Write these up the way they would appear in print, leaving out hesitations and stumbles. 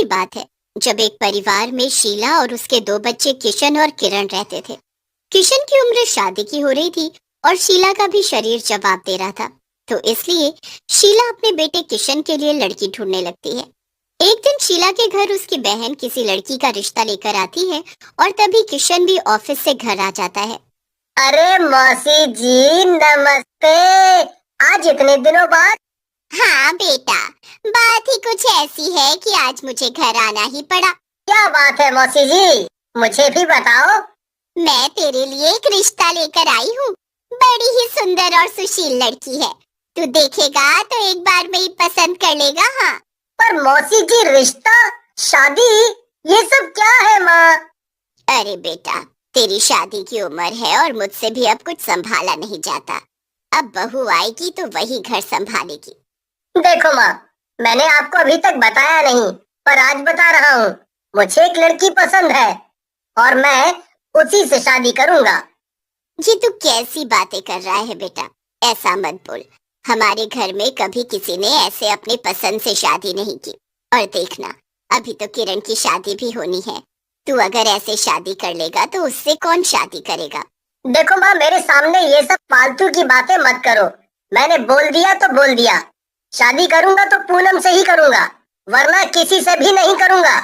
की बात है जब एक परिवार में शीला और उसके दो बच्चे किशन और किरण रहते थे। किशन की उम्र शादी की हो रही थी और शीला का भी शरीर जवाब दे रहा था। तो इसलिए शीला अपने बेटे किशन के लिए लड़की ढूंढने लगती है। एक दिन शीला के घर उसकी बहन किसी लड़की का रिश्ता लेकर आती है और तभी किशन भी ऑफिस से घर आ जाता है। अरे मौसी जी, नमस्ते। आज इतने दिनों बाद। हाँ बेटा, बात ही कुछ ऐसी है कि आज मुझे घर आना ही पड़ा। क्या बात है मौसी जी, मुझे भी बताओ। मैं तेरे लिए एक रिश्ता लेकर आई हूँ। बड़ी ही सुंदर और सुशील लड़की है। तू देखेगा तो एक बार में ही पसंद कर लेगा। हाँ। पर मौसी जी, रिश्ता, शादी, ये सब क्या है माँ? अरे बेटा, तेरी शादी की उम्र है और मुझसे भी अब कुछ संभाला नहीं जाता। अब बहू आएगी तो वही घर संभालेगी। देखो माँ, मैंने आपको अभी तक बताया नहीं, पर आज बता रहा हूँ। मुझे एक लड़की पसंद है और मैं उसी से शादी करूंगा। ये तू कैसी बातें कर रहा है बेटा? ऐसा मत बोल। हमारे घर में कभी किसी ने ऐसे अपने पसंद से शादी नहीं की। और देखना, अभी तो किरण की शादी भी होनी है। तू अगर ऐसे शादी कर लेगा तो उससे कौन शादी करेगा? देखो माँ, मेरे सामने ये सब फालतू की बातें मत करो। मैंने बोल दिया तो बोल दिया। शादी करूंगा तो पूनम से ही करूंगा, वरना किसी से भी नहीं करूंगा।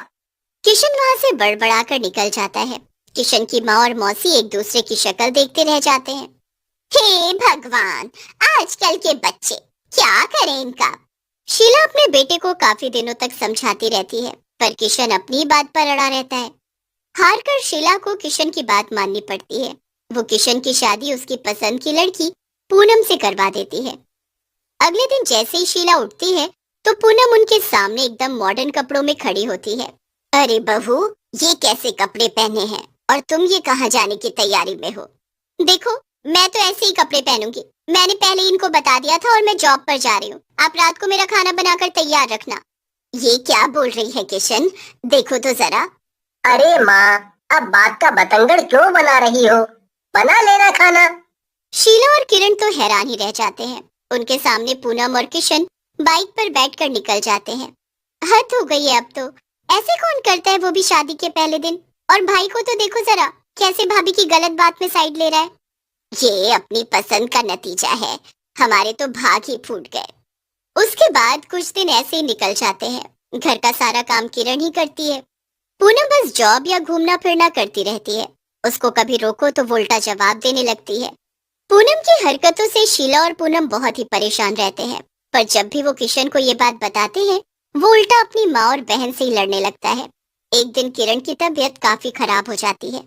किशन वहाँ से बड़बड़ाकर निकल जाता है। किशन की माँ और मौसी एक दूसरे की शक्ल देखते रह जाते हैं। हे भगवान, आजकल के बच्चे, क्या करें इनका? शीला अपने बेटे को काफी दिनों तक समझाती रहती है, पर किशन अपनी बात पर अड़ा रहता है। हार कर शीला को किशन की बात माननी पड़ती है। वो किशन की शादी उसकी पसंद की लड़की पूनम से करवा देती है। अगले दिन जैसे ही शीला उठती है तो पूनम उनके सामने एकदम मॉडर्न कपड़ों में खड़ी होती है। अरे बहू, ये कैसे कपड़े पहने हैं और तुम ये कहाँ जाने की तैयारी में हो? देखो, मैं तो ऐसे ही कपड़े पहनूंगी। मैंने पहले इनको बता दिया था और मैं जॉब पर जा रही हूँ। आप रात को मेरा खाना बनाकर तैयार रखना। ये क्या बोल रही है किशन? देखो तो जरा। अरे माँ, अब बात का बतंगड़ क्यों बना रही हो? बना लेना खाना। शीला और किरण तो हैरान ही रह जाते हैं। उनके सामने पूनम और किशन बाइक पर बैठकर निकल जाते हैं। हद हो गई है अब तो। ऐसे कौन करता है, वो भी शादी के पहले दिन? और भाई को तो देखो जरा, कैसे भाभी की गलत बात में साइड ले रहा है। ये अपनी पसंद का नतीजा है। हमारे तो भाग ही फूट गए। उसके बाद कुछ दिन ऐसे ही निकल जाते हैं। घर का सारा काम किरण ही करती है। पूनम बस जॉब या घूमना फिरना करती रहती है। उसको कभी रोको तो वो उल्टा जवाब देने लगती है। पूनम की हरकतों से शीला और पूनम बहुत ही परेशान रहते हैं। पर जब भी वो किशन को ये बात बताते हैं, वो उल्टा अपनी माँ और बहन से ही लड़ने लगता है। एक दिन किरण की तबीयत काफी खराब हो जाती है।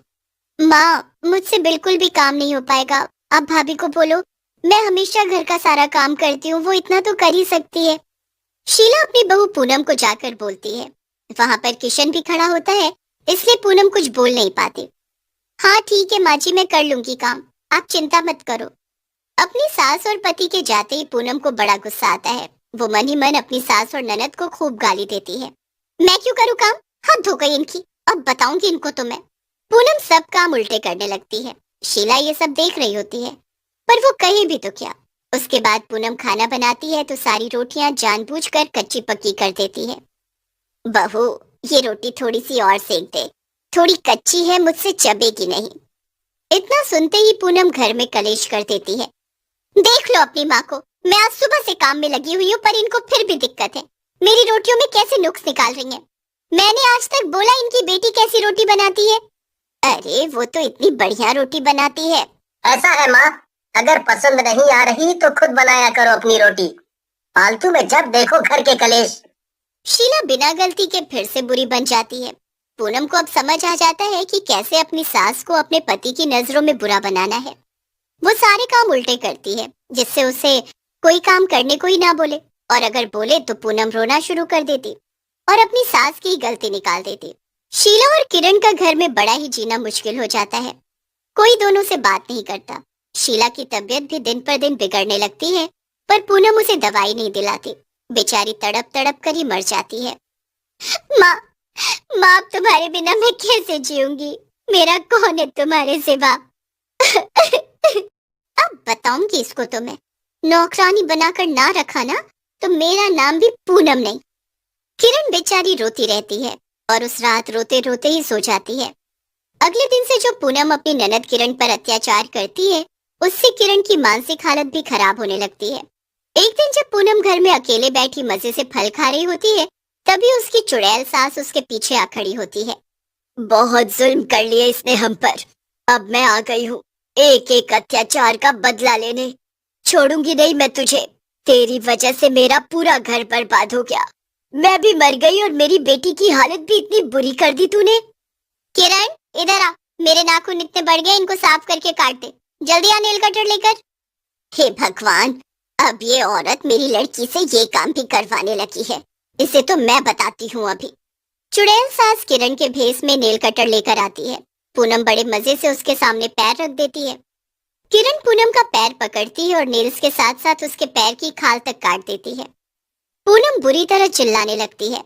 माँ, मुझसे बिल्कुल भी काम नहीं हो पाएगा। आप भाभी को बोलो, मैं हमेशा घर का सारा काम करती हूँ, वो इतना तो कर ही सकती है। शीला अपनी बहू पूनम को जाकर बोलती है। वहाँ पर किशन भी खड़ा होता है, इसलिए पूनम कुछ बोल नहीं पाती। हाँ ठीक है माँ जी, मैं कर लूंगी काम, आप चिंता मत करो। अपनी सास और पति के जाते ही पूनम को बड़ा गुस्सा आता है। वो मन ही मन अपनी सास और ननद को खूब गाली देती है। मैं क्यों करूँ काम? हद हो गई इनकी, अब बताऊंगी इनको तो मैं। पूनम सब काम उल्टे करने लगती है। शीला ये सब देख रही होती है, पर वो कहे भी तो क्या। उसके बाद पूनम खाना बनाती है तो सारी रोटियां जानबूझकर कच्ची पक्की कर देती है। बहू, ये रोटी थोड़ी सी और सेक दे, थोड़ी कच्ची है, मुझसे चबेगी नहीं। इतना सुनते ही पूनम घर में कलेश कर देती है। देख लो अपनी माँ को, मैं आज सुबह से काम में लगी हुई हूँ पर इनको फिर भी दिक्कत है। मेरी रोटियों में कैसे नुक्स निकाल रही हैं। मैंने आज तक बोला इनकी बेटी कैसी रोटी बनाती है? अरे वो तो इतनी बढ़िया रोटी बनाती है। ऐसा है माँ, अगर पसंद नहीं आ रही तो खुद बनाया करो अपनी रोटी। फालतू में जब देखो घर के कलेश। शीला बिना गलती के फिर से बुरी बन जाती है। पूनम को अब समझ आ जाता है कि कैसे अपनी सास को अपने पति की नजरों में बुरा बनाना है। वो सारे काम उल्टे करती है, जिससे उसे कोई काम करने को ही ना बोले, और अगर बोले तो पूनम रोना शुरू कर देती और अपनी सास की गलती निकाल देती। शीला और किरण का घर में बड़ा ही जीना मुश्किल हो जाता है। कोई दोनों से बात नहीं करता। शीला की तबीयत भी दिन पर दिन बिगड़ने लगती है, पर पूनम उसे दवाई नहीं दिलाती। बेचारी तड़प तड़प कर ही मर जाती है। माँ, माँ, अब तुम्हारे बिना मैं कैसे जीऊंगी? मेरा कौन है तुम्हारे सिवा? अब बताऊंगी इसको तो मैं। नौकरानी बनाकर ना रखा ना तो मेरा नाम भी पूनम नहीं। किरण बेचारी रोती रहती है और उस रात रोते रोते ही सो जाती है। अगले दिन से जो पूनम अपनी ननद किरण पर अत्याचार करती है, उससे किरण की मानसिक हालत भी खराब होने लगती है। एक दिन जब पूनम घर में अकेले बैठी मजे से फल खा रही होती है, तभी उसकी चुड़ैल सास उसके पीछे आ खड़ी होती है। बहुत जुल्म कर लिया इसने हम पर, अब मैं आ गई हूँ एक एक अत्याचार का बदला लेने। छोड़ूंगी नहीं मैं तुझे। तेरी वजह से मेरा पूरा घर बर्बाद हो गया। मैं भी मर गई और मेरी बेटी की हालत भी इतनी बुरी कर दी तूने। किरण, इधर आ। मेरे नाखून इतने बढ़ गए, इनको साफ करके काट दे। जल्दी आ नेल कटर लेकर। हे भगवान, अब ये औरत मेरी लड़की से ये काम भी करवाने लगी है। इसे तो मैं बताती हूँ अभी। चुड़ैल सास किरण के भेस में नेल कटर लेकर आती है। पूनम बड़े मजे से उसके सामने पैर रख देती है। किरण पूनम का पैर पकड़ती है और नेल्स के साथ साथ उसके पैर की खाल तक काट देती है। पूनम बुरी तरह चिल्लाने लगती है,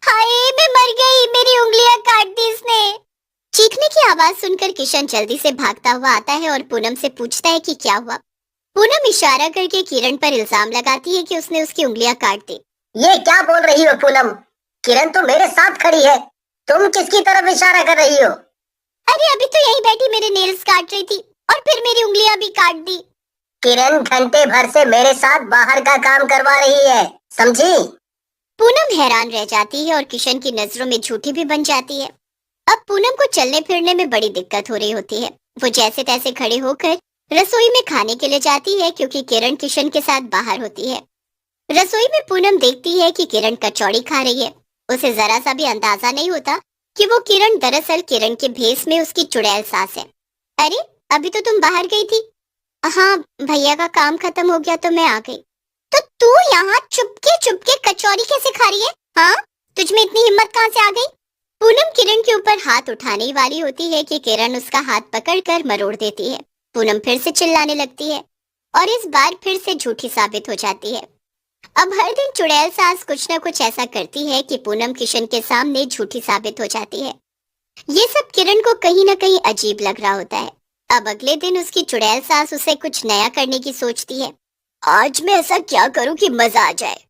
हाय मैं मर गई, मेरी उंगलियां काट दी इसने। चीखने की आवाज सुनकर किशन जल्दी से भागता हुआ आता है और पूनम से पूछता है कि क्या हुआ। पूनम इशारा करके किरण पर इल्जाम लगाती है कि उसने उसकी उंगलियां काट दी। ये क्या बोल रही हो पूनम? किरण तो मेरे साथ खड़ी है, तुम किसकी तरफ इशारा कर रही हो? अरे अभी तो यहीं बैठी मेरे नेल्स काट रही थी और फिर मेरी उंगलियां भी काट दी। किरण घंटे भर से मेरे साथ बाहर का काम करवा रही है, समझी? पूनम हैरान रह जाती है और किशन की नजरों में झूठी भी बन जाती है। अब पूनम को चलने फिरने में बड़ी दिक्कत हो रही होती है। वो जैसे तैसे खड़े होकर रसोई में खाने के लिए जाती है, क्योंकि किरण किशन के साथ बाहर होती है। रसोई में पूनम देखती है कि किरण कचौड़ी खा रही है। उसे जरा सा भी अंदाजा नहीं होता कि वो किरण दरअसल किरण के भेस में उसकी चुड़ैल सास है। अरे अभी तो तुम बाहर गई थी। हाँ, भैया का काम खत्म हो गया तो मैं आ गई। तो तू यहाँ चुपके चुपके कचौड़ी कैसे खा रही है? हाँ, तुझ में इतनी हिम्मत कहाँ से आ गई? पूनम किरण के ऊपर हाथ उठाने ही वाली होती है कि किरण उसका हाथ पकड़कर मरोड़ देती है। पूनम फिर से चिल्लाने लगती है और इस बार फिर से झूठी साबित हो जाती है। अब हर दिन चुड़ैल सास कुछ न कुछ ऐसा करती है कि पूनम किशन के सामने झूठी साबित हो जाती है। ये सब किरण को कहीं न कहीं अजीब लग रहा होता है। अब अगले दिन उसकी चुड़ैल सास उसे कुछ नया करने की सोचती है। आज मैं ऐसा क्या करूं कि मजा आ जाए।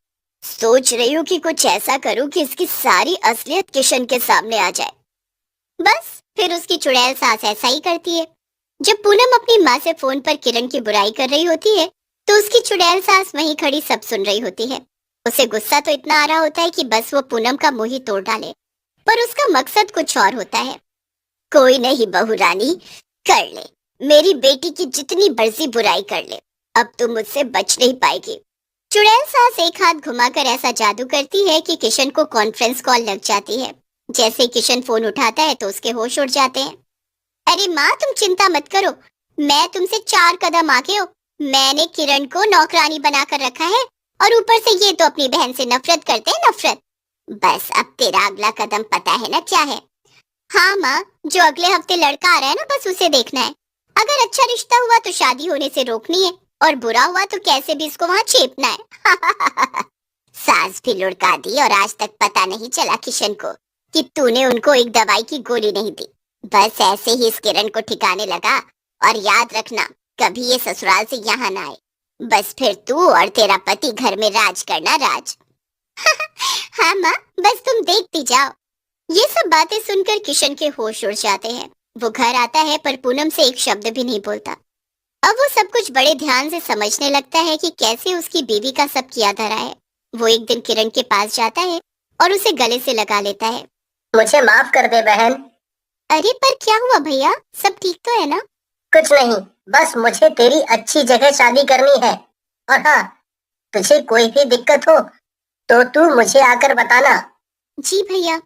सोच रही हूँ कि कुछ ऐसा करूं कि इसकी सारी असलियत किशन के सामने आ जाए। बस फिर उसकी चुड़ैल सास ऐसा ही करती है। जब पूनम अपनी माँ से फोन पर किरण की बुराई कर रही होती है, तो उसकी चुड़ैल सास वहीं खड़ी सब सुन रही होती है। उसे गुस्सा तो इतना आ रहा होता है कि बस वो पूनम का मुंह ही तोड़ डाले, पर उसका मकसद कुछ और होता है। कोई नहीं बहू रानी, कर ले, मेरी बेटी की जितनी मर्जी बुराई कर ले, अब तू मुझसे बच नहीं पाएगी। चुड़ैल सास एक हाथ घुमाकर ऐसा जादू करती है कि किशन को कॉन्फ्रेंस कॉल लग जाती है। जैसे किशन फोन उठाता है तो उसके होश उड़ जाते हैं। अरे माँ, तुम चिंता मत करो, मैं तुमसे 4 कदम आगे हूँ। मैंने किरण को नौकरानी बनाकर रखा है और ऊपर से ये तो अपनी बहन से नफरत करते हैं, नफरत। बस अब तेरा अगला कदम पता है ना क्या है? हाँ माँ, जो अगले हफ्ते लड़का आ रहा है ना, बस उसे देखना है। अगर अच्छा रिश्ता हुआ तो शादी होने से रोकनी है और बुरा हुआ तो कैसे भी इसको वहाँ चेपना है। सास भी लुढ़का दी और आज तक पता नहीं चला किशन को कि तूने उनको एक दवाई की गोली नहीं दी। बस ऐसे ही इस किरण को ठिकाने लगा और याद रखना, कभी ये ससुराल से यहाँ ना आए। बस फिर तू और तेरा पति घर में राज करना, राज। हाँ माँ, बस तुम देखती जाओ। ये सब बातें सुनकर किशन के होश उड़ जाते हैं। वो घर आता है पर पूनम से एक शब्द भी नहीं बोलता। अब वो सब कुछ बड़े ध्यान से समझने लगता है कि कैसे उसकी बीवी का सब किया धरा है। वो एक दिन किरण के पास जाता है और उसे गले से लगा लेता है। मुझे माफ कर दे बहन। अरे पर क्या हुआ भैया, सब ठीक तो है ना? कुछ नहीं, बस मुझे तेरी अच्छी जगह शादी करनी है। और हाँ, तुझे कोई भी दिक्कत हो तो तू मुझे आकर बताना। जी भैया।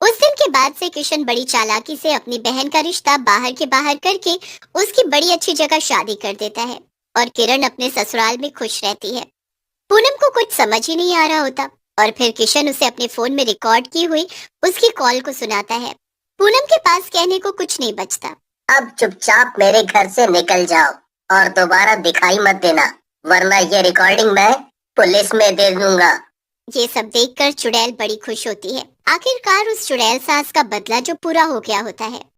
उस दिन के बाद से किशन बड़ी चालाकी से अपनी बहन का रिश्ता बाहर के बाहर करके उसकी बड़ी अच्छी जगह शादी कर देता है और किरण अपने ससुराल में खुश रहती है। पूनम को कुछ समझ ही नहीं आ रहा होता और फिर किशन उसे अपने फोन में रिकॉर्ड की हुई उसकी कॉल को सुनाता है। पूनम के पास कहने को कुछ नहीं बचता। अब चुपचाप मेरे घर से निकल जाओ और दोबारा दिखाई मत देना, वरना ये रिकॉर्डिंग मैं पुलिस में दे दूंगा। ये सब देखकर चुड़ैल बड़ी खुश होती है। आखिरकार उस चुड़ैल सास का बदला जो पूरा हो गया होता है।